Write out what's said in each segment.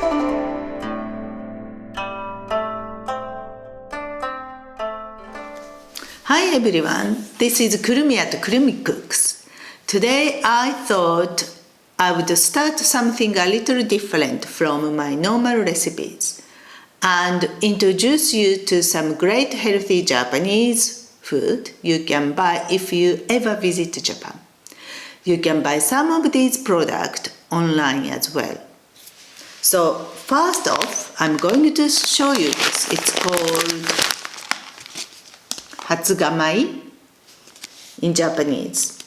Hi everyone, this is Kurumi at Kurumicooks. Today I thought I would start something a little different from my normal recipes and introduce you to some great healthy Japanese food you can buy if you ever visit Japan. You can buy some of these products online as well. So first off, I'm going to show you this. It's called hatsugamai in Japanese.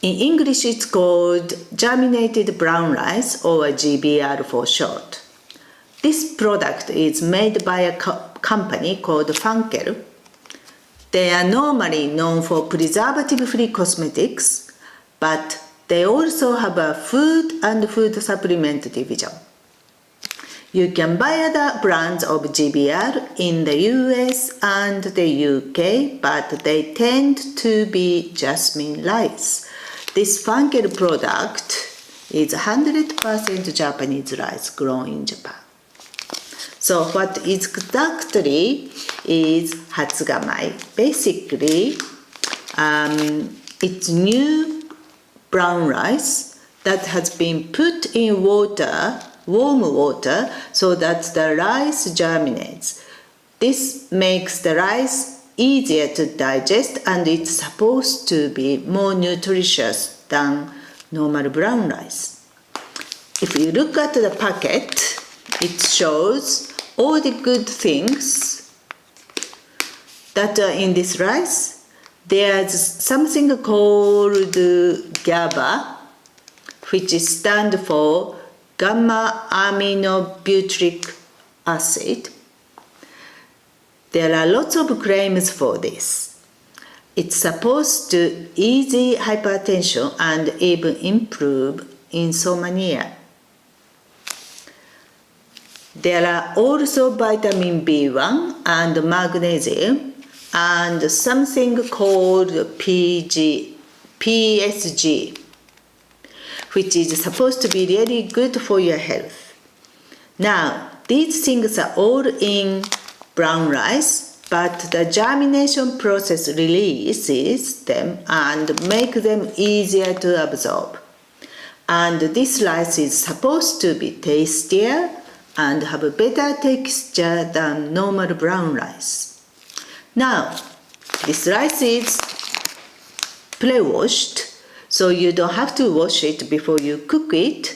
In English, it's called germinated brown rice, or GBR for short. This product is made by a company called Fancl. They are normally known for preservative-free cosmetics, but they also have a food and food supplement division. You can buy other brands of GBR in the US and the UK, but they tend to be jasmine rice. This Fancl product is 100% Japanese rice grown in Japan. So what exactly is hatsugamai? Basically, it's new brown rice that has been put in water, warm water, so that the rice germinates. This makes the rice easier to digest, and it's supposed to be more nutritious than normal brown rice. If you look at the packet, it shows all the good things that are in this rice. There's something called GABA, which stands for gamma-aminobutyric acid. There are lots of claims for this. It's supposed to ease hypertension and even improve insomnia. There are also vitamin B1 and magnesium and something called PSG, which is supposed to be really good for your health. Now, these things are all in brown rice, but the germination process releases them and makes them easier to absorb. And this rice is supposed to be tastier and have a better texture than normal brown rice. Now, this rice is pre-washed, so you don't have to wash it before you cook it.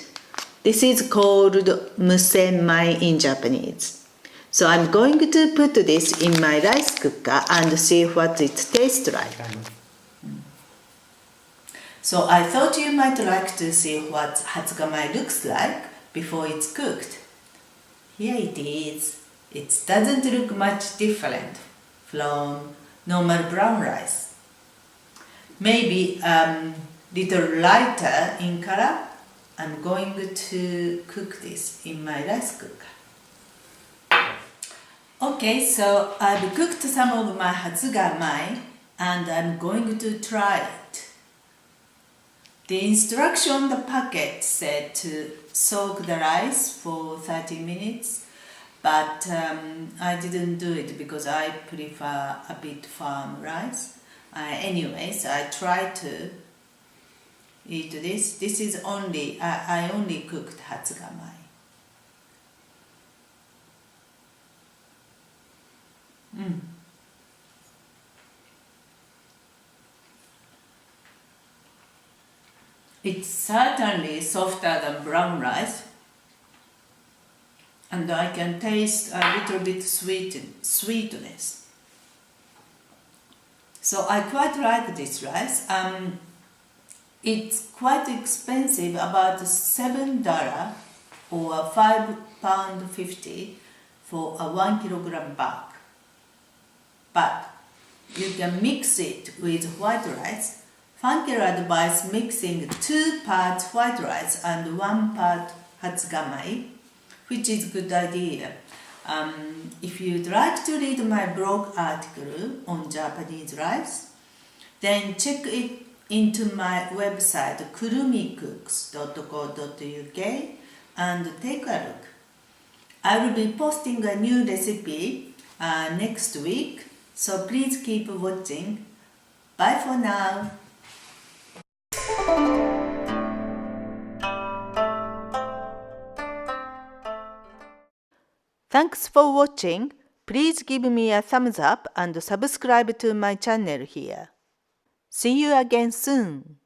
This is called musenmai in Japanese. So I'm going to put this in my rice cooker and see what it tastes like. So I thought you might like to see what hatsugamai looks like before it's cooked. Here it is. It doesn't look much different from normal brown rice. Maybe little lighter in color. I'm going to cook this in my rice cooker. Okay, so I've cooked some of my hatsugamai and I'm going to try it. The instruction on the packet said to soak the rice for 30 minutes, but I didn't do it because I prefer a bit firm rice. Anyways, I tried to eat this. This is I only cooked hatsugamai. It's certainly softer than brown rice, and I can taste a little bit sweetness. So I quite like this rice. It's quite expensive, about $7 or £5.50 for a 1 kilogram bag. But you can mix it with white rice. Fancl advises mixing 2 parts white rice and 1 part hatsugamai, which is a good idea. If you'd like to read my blog article on Japanese rice, then check it into my website kurumicooks.co.uk and take a look. I will be posting a new recipe next week, so please keep watching. Bye for now. Thanks for watching. Please give me a thumbs up and subscribe to my channel here. See you again soon.